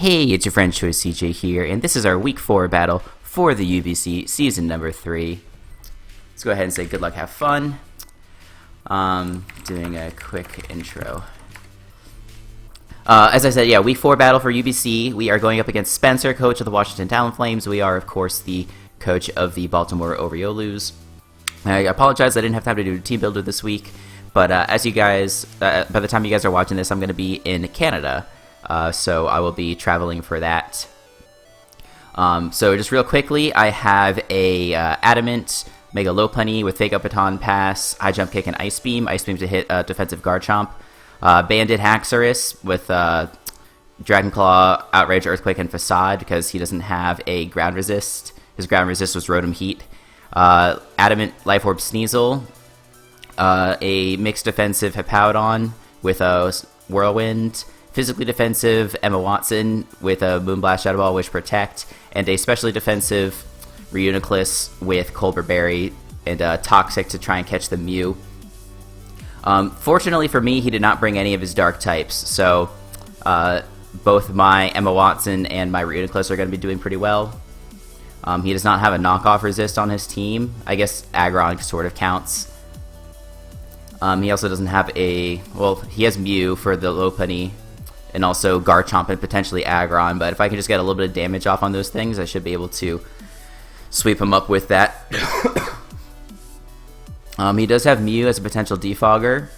Hey, it's your friend Choice CJ here, and this is our Week 4 battle for the UBC Season number 3. Let's go ahead and say good luck, have fun. Doing a quick intro. As I said, yeah, Week 4 battle for UBC. We are going up against Spencer, coach of the Washington Talonflames. We are, of course, the coach of the Baltimore Oriolus. I apologize, I didn't have time to do a team builder this week, but as you guys, by the time you guys are watching this, I'm going to be in Canada. So I will be traveling for that. So just real quickly, I have a Adamant, Mega Lopunny with Fake Up Baton Pass, High Jump Kick, and Ice Beam. Ice Beam to hit defensive Garchomp. Bandit Haxorus with Dragon Claw, Outrage, Earthquake, and Facade because he doesn't have a ground resist. His ground resist was Rotom Heat. Adamant Life Orb Sneasel. A mixed defensive Hippowdon with a Whirlwind. Physically defensive Emma Watson with a Moonblast, Shadow Ball, Wish Protect, and a specially defensive Reuniclus with Colbur Berry and Toxic to try and catch the Mew. Fortunately for me, he did not bring any of his dark types, so both my Emma Watson and my Reuniclus are going to be doing pretty well. He does not have a knockoff resist on his team. I guess Aggron sort of counts. He also doesn't have a... Well, he has Mew for the Lopunny, and also Garchomp and potentially Aggron, but if I can just get a little bit of damage off on those things, I should be able to sweep him up with that. He does have Mew as a potential defogger.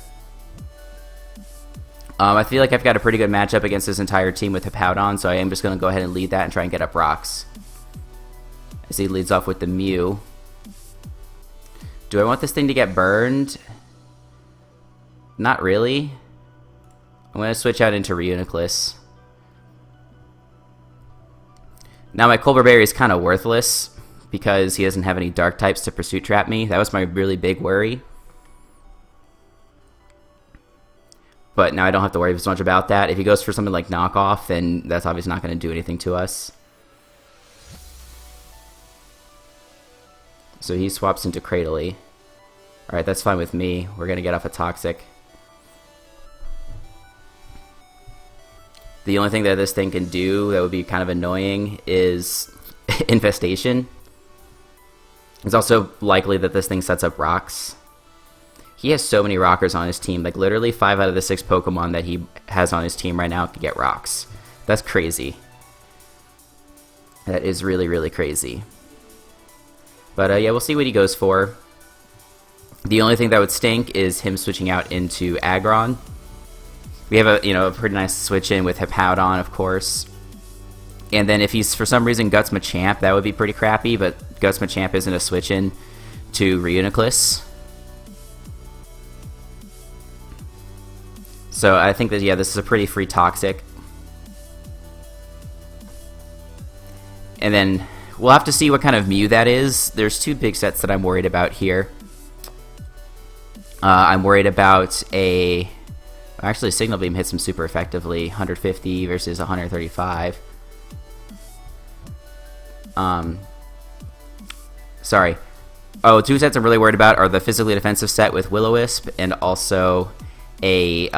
I feel like I've got a pretty good matchup against this entire team with Hippowdon, so I am just going to go ahead and lead that and try and get up rocks. As he leads off with the Mew. Do I want this thing to get burned? Not really. I'm going to switch out into Reuniclus. Now my Colbur Berry is kind of worthless because he doesn't have any dark types to Pursuit Trap me. That was my really big worry. But now I don't have to worry so much about that. If he goes for something like Knockoff, then that's obviously not going to do anything to us. So he swaps into Cradily. Alright, that's fine with me. We're going to get off a Toxic. The only thing that this thing can do that would be kind of annoying is Infestation. It's also likely that this thing sets up rocks. He has so many rockers on his team. Like, literally 5 out of the 6 Pokemon that he has on his team right now can get rocks. That's crazy. That is really, really crazy. But, yeah, we'll see what he goes for. The only thing that would stink is him switching out into Aggron. We have a pretty nice switch in with Hippowdon, of course. And then if he's for some reason Guts Machamp, that would be pretty crappy, but Guts Machamp isn't a switch in to Reuniclus. So I think that, yeah, this is a pretty free Toxic. And then we'll have to see what kind of Mew that is. There's 2 big sets that I'm worried about here. I'm worried about a... Actually, Signal Beam hits him super effectively. 150 versus 135. Sorry. Oh, 2 sets I'm really worried about are the physically defensive set with Will-O-Wisp and also a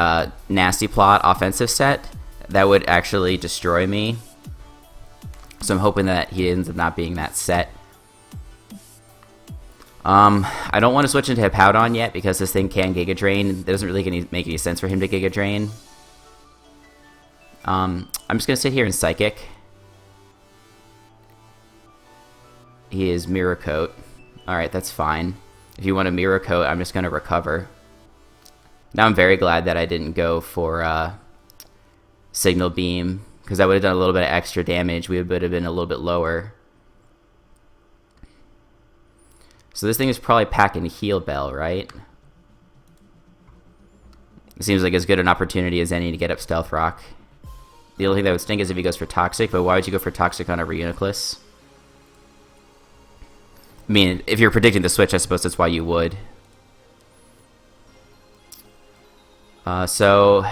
Nasty Plot offensive set. That would actually destroy me. So I'm hoping that he ends up not being that set. I don't want to switch into Hippowdon yet because this thing can Giga Drain. It doesn't really make any sense for him to Giga Drain. I'm just going to sit here and Psychic. He is Mirror Coat. Alright, that's fine. If you want a Mirror Coat, I'm just going to Recover. Now I'm very glad that I didn't go for Signal Beam because that would have done a little bit of extra damage. We would have been a little bit lower. So this thing is probably packing Heal Bell, right? It seems like as good an opportunity as any to get up Stealth Rock. The only thing that would stink is if he goes for Toxic, but why would you go for Toxic on a Reuniclus? I mean, if you're predicting the switch, I suppose that's why you would. So...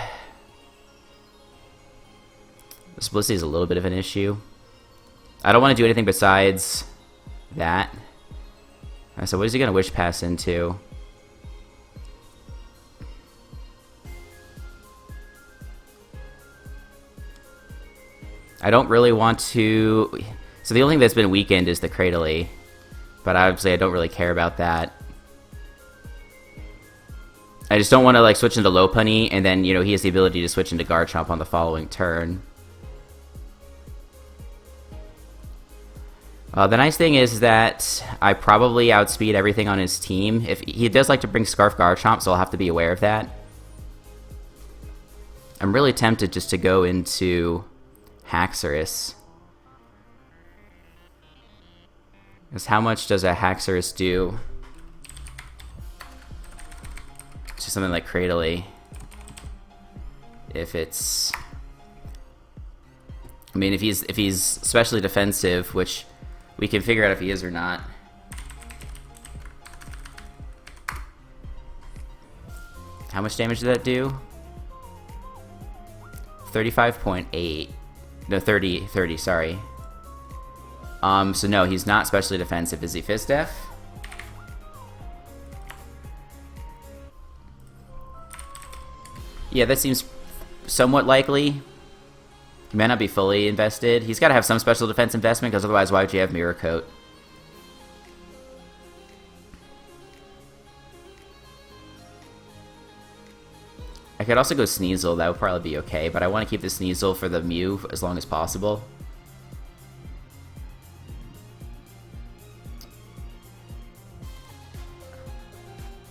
this Blissey is a little bit of an issue. I don't want to do anything besides that. So what is he going to Wish Pass into? I don't really want to... So the only thing that's been weakened is the Cradley. But obviously I don't really care about that. I just don't want to like switch into Lopunny, and then, you know, he has the ability to switch into Garchomp on the following turn. The nice thing is that I probably outspeed everything on his team. If he does like to bring Scarf Garchomp, so I'll have to be aware of that. I'm really tempted just to go into Haxorus. Because how much does a Haxorus do? Just something like Cradley. If it's... I mean, if he's especially defensive, which we can figure out if he is or not. How much damage did that do? 35.8. No, 30, sorry. So no, he's not specially defensive. Is he Fizz Def? Yeah, that seems somewhat likely. He may not be fully invested. He's got to have some special defense investment, because otherwise why would you have Mirror Coat? I could also go Sneasel, that would probably be okay, but I want to keep the Sneasel for the Mew as long as possible.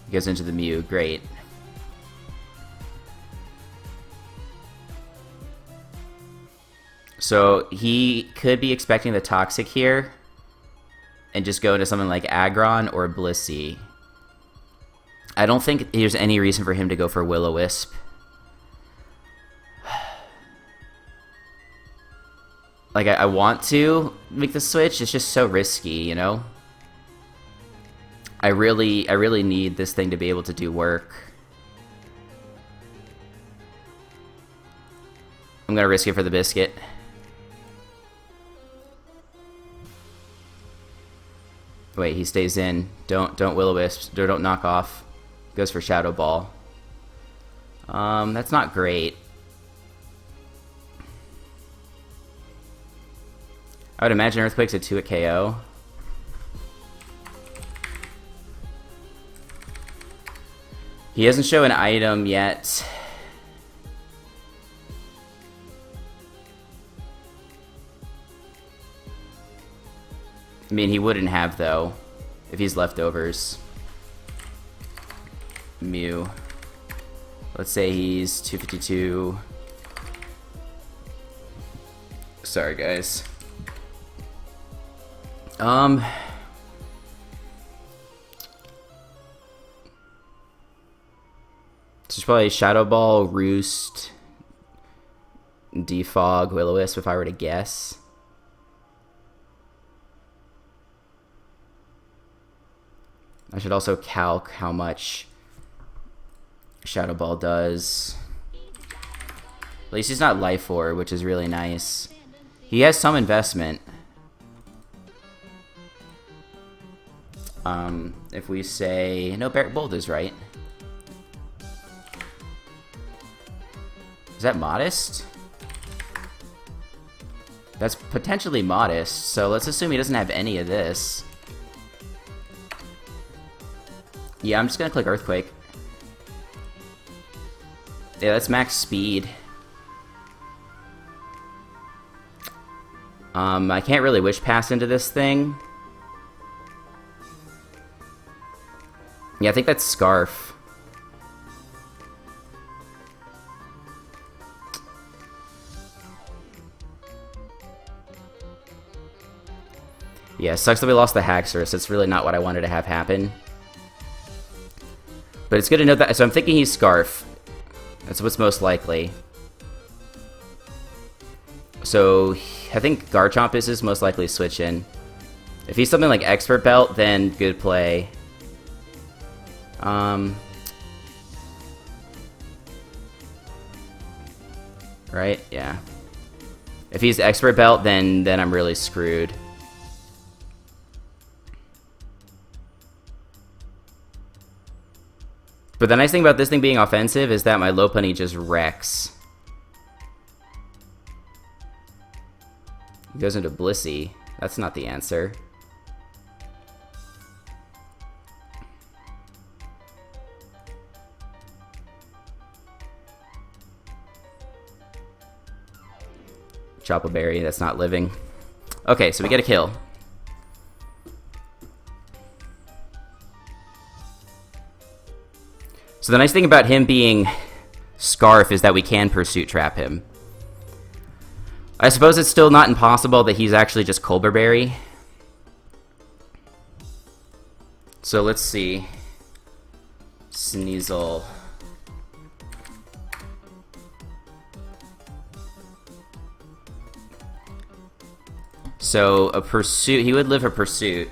He goes into the Mew, great. So he could be expecting the Toxic here and just go into something like Aggron or Blissey. I don't think there's any reason for him to go for Will-O-Wisp. Like, I want to make the switch, it's just so risky, you know? I really need this thing to be able to do work. I'm gonna risk it for the biscuit. Wait, he stays in. Don't Will-O-Wisp. Don't knock off. Goes for Shadow Ball. That's not great. I would imagine Earthquake's a 2 at KO. He doesn't show an item yet. I mean, he wouldn't have, though, if he's leftovers. Mew. Let's say he's 252. Sorry, guys. This is probably Shadow Ball, Roost, Defog, Will-O-Wisp, if I were to guess. I should also calc how much Shadow Ball does. At least he's not Life Orb, which is really nice. He has some investment. If we say... No, Barret Bolt is right. Is that modest? That's potentially modest, so let's assume he doesn't have any of this. Yeah, I'm just gonna click Earthquake. Yeah, that's max speed. I can't really Wish Pass into this thing. Yeah, I think that's Scarf. Yeah, sucks that we lost the Haxorus. It's really not what I wanted to have happen. But it's good to know that. So I'm thinking he's Scarf. That's what's most likely. So I think Garchomp is his most likely switch in. If he's something like Expert Belt, then good play. Right? Yeah. If he's Expert Belt, then I'm really screwed. But the nice thing about this thing being offensive is that my Lopunny just wrecks. He goes into Blissey. That's not the answer. Chop a berry, that's not living. Okay, so we get a kill. So the nice thing about him being Scarf is that we can Pursuit Trap him. I suppose it's still not impossible that he's actually just Colberberry. So let's see. Sneasel. So a Pursuit, he would live a Pursuit.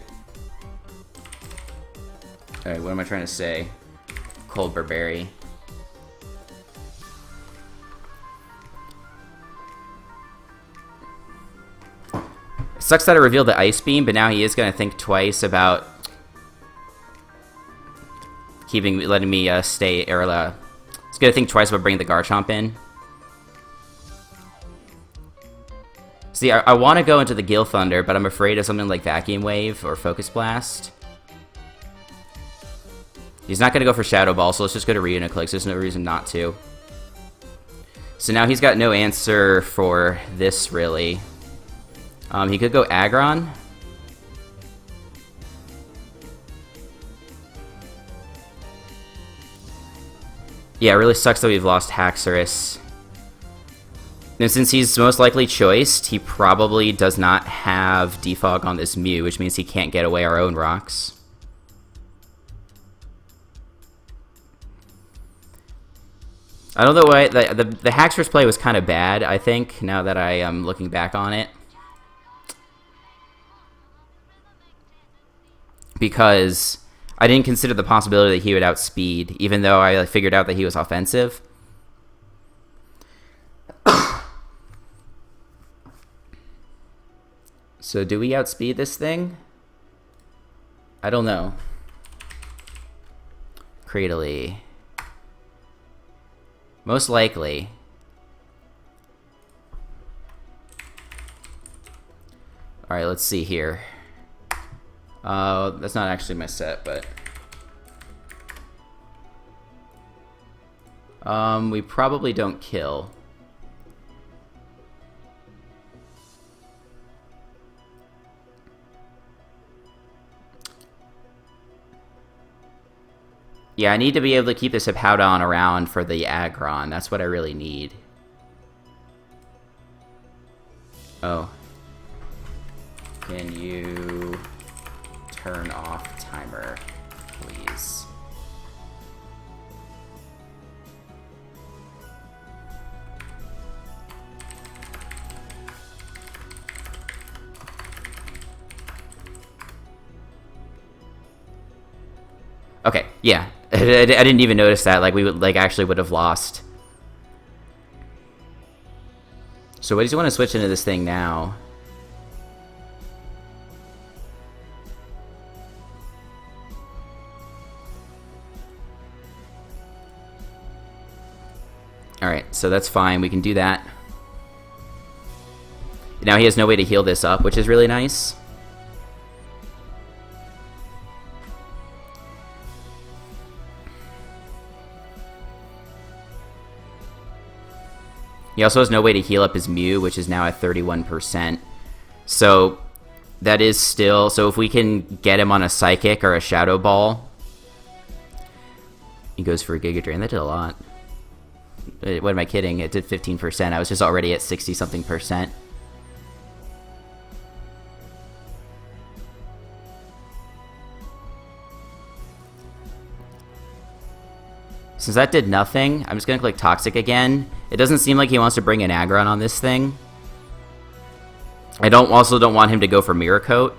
Alright, what am I trying to say? Colberberry. It sucks that I revealed the Ice Beam, but now he is going to think twice about letting me stay, or he's going to think twice about bringing the Garchomp in. See, I want to go into the Gil Thunder, but I'm afraid of something like Vacuum Wave or Focus Blast. He's not going to go for Shadow Ball, so let's just go to Reunoclix. There's no reason not to. So now he's got no answer for this, really. He could go Aggron. Yeah, it really sucks that we've lost Haxorus. And since he's most likely choiced, he probably does not have Defog on this Mew, which means he can't get away our own rocks. I don't know why the Haxorus play was kind of bad, I think, now that I am looking back on it. Because I didn't consider the possibility that he would outspeed, even though I figured out that he was offensive. So do we outspeed this thing? I don't know. Cradily. Most likely. Alright, let's see here. That's not actually my set, but... we probably don't kill. Yeah, I need to be able to keep this Hippowdon around for the Aggron. That's what I really need. Oh. Can you turn off timer, please? Okay, yeah. I didn't even notice that. Like, we would, actually would have lost. So what does he want to switch into this thing now? Alright, so that's fine. We can do that. Now he has no way to heal this up, which is really nice. He also has no way to heal up his Mew, which is now at 31%. So that is still... So if we can get him on a Psychic or a Shadow Ball... He goes for a Giga Drain. That did a lot. What am I kidding? It did 15%. I was just already at 60-something%. Since that did nothing, I'm just going to click Toxic again. It doesn't seem like he wants to bring an Aggron on this thing. I also don't want him to go for Mirror Coat.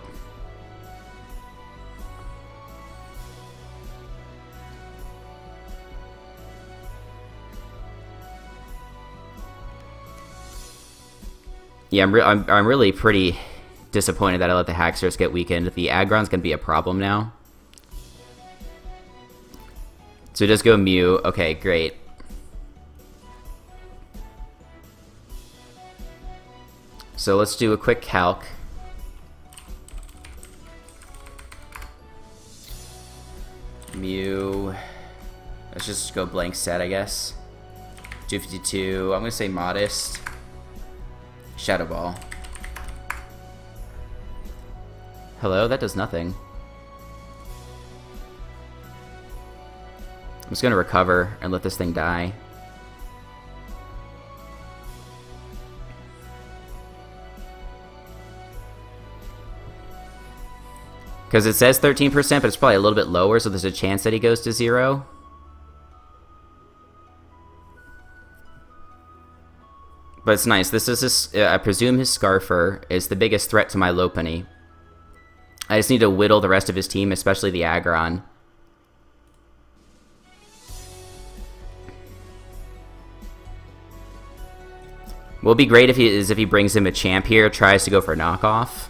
Yeah, I'm really pretty disappointed that I let the Haxorus get weakened. The Aggron's going to be a problem now. So just go Mew. Okay, great. So let's do a quick calc. Mew. Let's just go blank set, I guess. 252. I'm gonna say modest. Shadow Ball. Hello? That does nothing. I'm just gonna recover and let this thing die. Because it says 13%, but it's probably a little bit lower, so there's a chance that he goes to 0. But it's nice. This is his, I presume his Scarfer is the biggest threat to my Lopunny. I just need to whittle the rest of his team, especially the Aggron. What would be great if he brings him a champ here, tries to go for a knockoff.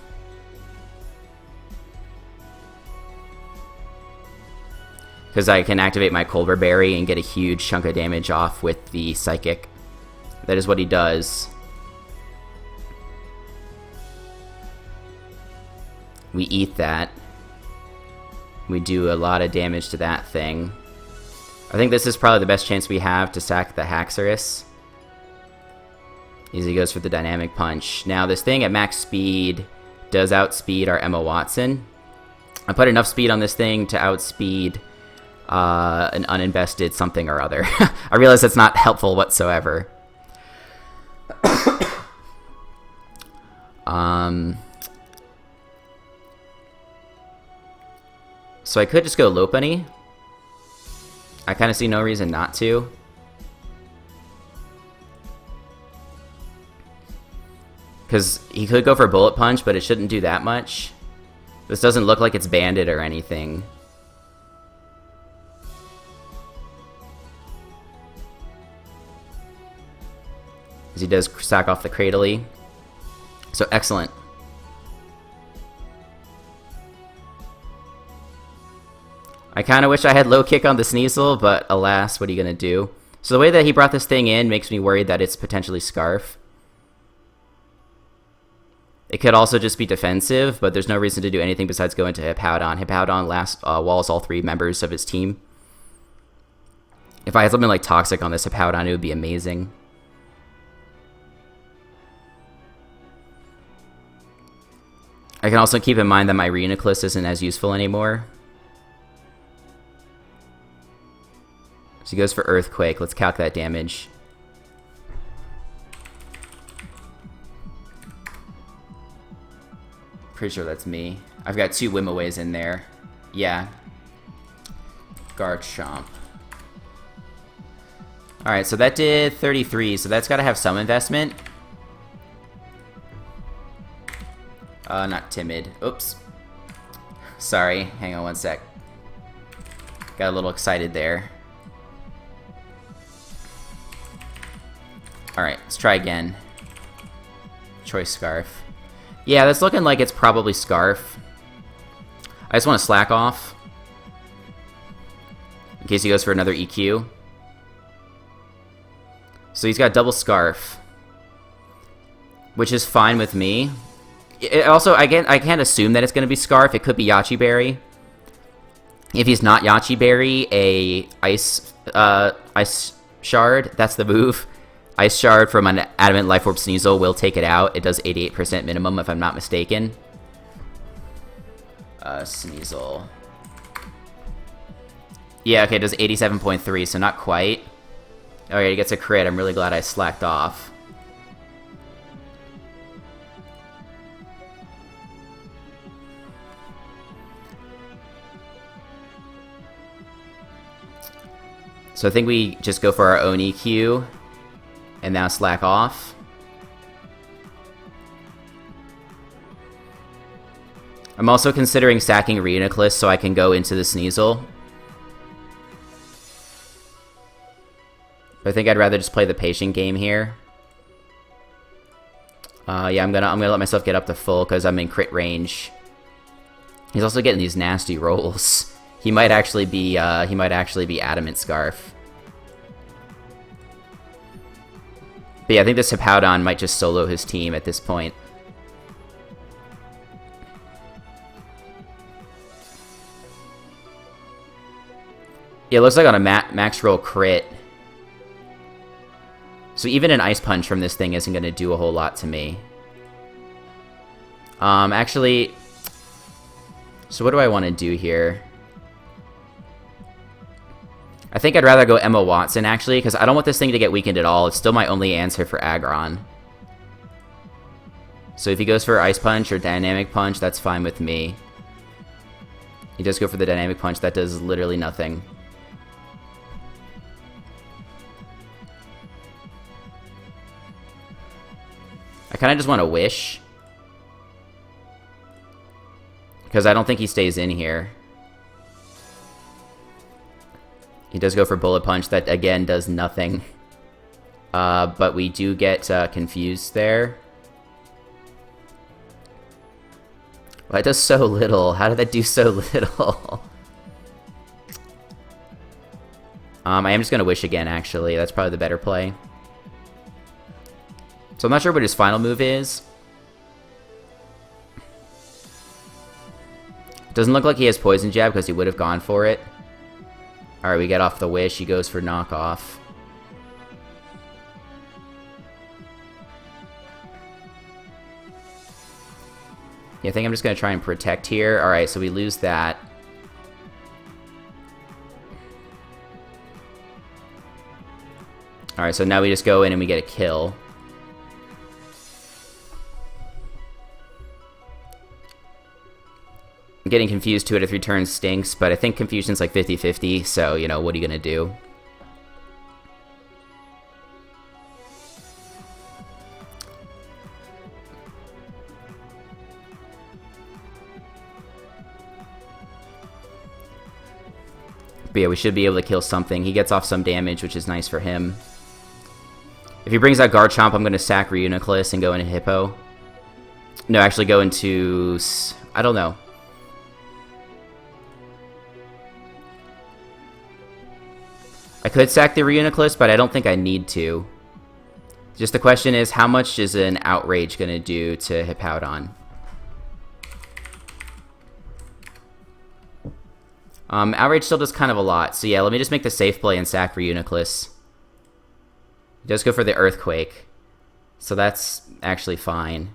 Because I can activate my Culver Berry and get a huge chunk of damage off with the Psychic. That is what he does. We eat that. We do a lot of damage to that thing. I think this is probably the best chance we have to sack the Haxorus. As he goes for the Dynamic Punch. Now this thing at max speed does outspeed our Emma Watson. I put enough speed on this thing to outspeed an uninvested something or other. I realize that's not helpful whatsoever. So I could just go Lopunny. I kind of see no reason not to. Because he could go for Bullet Punch, but it shouldn't do that much. This doesn't look like it's banded or anything. As he does sack off the Cradily. So excellent. I kind of wish I had low kick on the Sneasel, but alas, what are you going to do? So the way that he brought this thing in makes me worried that it's potentially Scarf. It could also just be defensive, but there's no reason to do anything besides go into Hippowdon. Hippowdon walls all 3 members of his team. If I had something like Toxic on this Hippowdon, it would be amazing. I can also keep in mind that my Reuniclus isn't as useful anymore. So he goes for Earthquake. Let's calc that damage. Pretty sure that's me. I've got 2 Wimoways in there. Yeah. Garchomp. Alright, so that did 33, so that's got to have some investment. Not timid. Oops. Sorry, hang on one sec. Got a little excited there. Alright, let's try again. Choice Scarf. Yeah, that's looking like it's probably Scarf. I just want to slack off. In case he goes for another EQ. So he's got double Scarf. Which is fine with me. Also, I can't assume that it's going to be Scarf. It could be Yachi Berry. If he's not Yachi Berry, a Ice Shard, that's the move. Ice Shard from an Adamant Life Orb Sneasel will take it out. It does 88% minimum, if I'm not mistaken. Sneasel. Yeah, okay, it does 87.3, so not quite. Alright, he gets a crit. I'm really glad I slacked off. So I think we just go for our own EQ. And now slack off. I'm also considering sacking Reuniclus so I can go into the Sneasel. But I think I'd rather just play the patient game here. Yeah, I'm gonna let myself get up to full because I'm in crit range. He's also getting these nasty rolls. He might actually be Adamant Scarf. But yeah, I think this Hippowdon might just solo his team at this point. Yeah, it looks like on a max roll crit. So even an Ice Punch from this thing isn't going to do a whole lot to me. Actually, so what do I want to do here? I think I'd rather go Emma Watson, actually, because I don't want this thing to get weakened at all. It's still my only answer for Aggron. So if he goes for Ice Punch or Dynamic Punch, that's fine with me. He does go for the Dynamic Punch. That does literally nothing. I kind of just want to Wish. Because I don't think he stays in here. He does go for Bullet Punch. That, again, does nothing. But we do get confused there. Well, it does so little. How did that do so little? I am just going to Wish again, actually. That's probably the better play. So I'm not sure what his final move is. Doesn't look like he has Poison Jab because he would have gone for it. Alright, we get off the Wish. He goes for Knockoff. Yeah, I think I'm just going to try and Protect here. Alright, so we lose that. Alright, so now we just go in and we get a kill. Getting confused 2 out of 3 turns stinks, but I think confusion's like 50-50, so, you know, what are you gonna do? But yeah, we should be able to kill something. He gets off some damage, which is nice for him. If he brings out Garchomp, I'm gonna sack Reuniclus and go into Hippo. No, actually go into... I don't know. I could sack the Reuniclus, but I don't think I need to. Just the question is, how much is an Outrage going to do to Hippowdon? Outrage still does kind of a lot. So yeah, let me just make the safe play and sack Reuniclus. He does go for the Earthquake. So that's actually fine.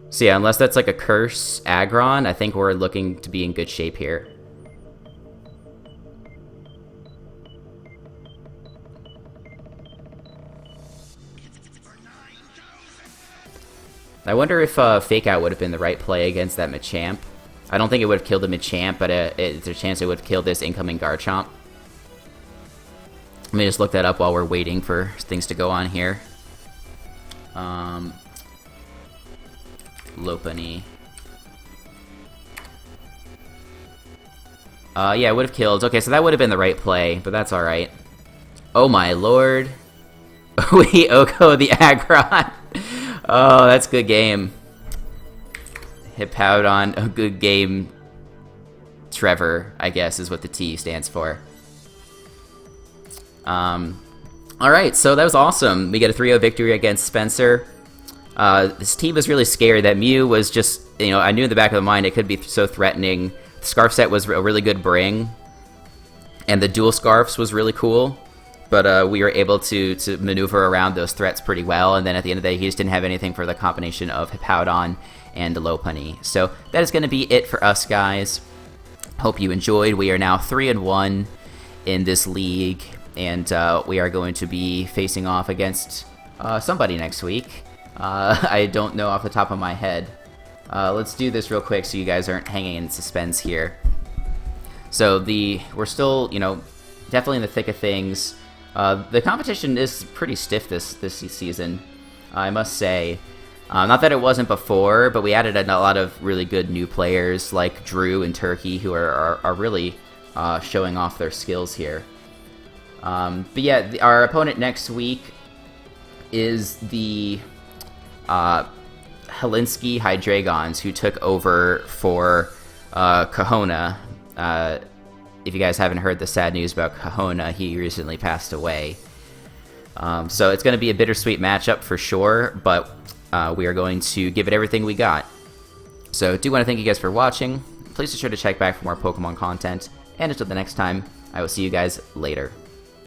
So yeah, unless that's like a Curse Aggron, I think we're looking to be in good shape here. I wonder if Fake Out would have been the right play against that Machamp. I don't think it would have killed the Machamp, but there's a chance it would have killed this incoming Garchomp. Let me just look that up while we're waiting for things to go on here. Lopunny. Yeah, it would have killed. Okay, so that would have been the right play, but that's alright. Oh my lord. We Oko the Aggron. Oh, that's good game. Hippowdon, a good game. Trevor, I guess, is what the T stands for. Alright, so that was awesome. We get a 3-0 victory against Spencer. This team was really scary. That Mew was just, you know, I knew in the back of the mind it could be so threatening. The Scarf set was a really good bring, and the dual Scarfs was really cool, but we were able to maneuver around those threats pretty well, and then at the end of the day, he just didn't have anything for the combination of Hippowdon and Lopunny. So that is going to be it for us, guys. Hope you enjoyed. We are now 3-1 in this league, and we are going to be facing off against somebody next week. I don't know off the top of my head. Let's do this real quick so you guys aren't hanging in suspense here. So we're still, you know, definitely in the thick of things. The competition is pretty stiff this season, I must say. Not that it wasn't before, but we added a lot of really good new players like Drew and Turkey who are really showing off their skills here. But yeah, our opponent next week is the Helinski Hydreigons, who took over for Kahona. If you guys haven't heard the sad news about Kahona, he recently passed away. So it's going to be a bittersweet matchup for sure, but we are going to give it everything we got. So do want to thank you guys for watching. Please be sure to check back for more Pokemon content, and until the next time, I will see you guys later.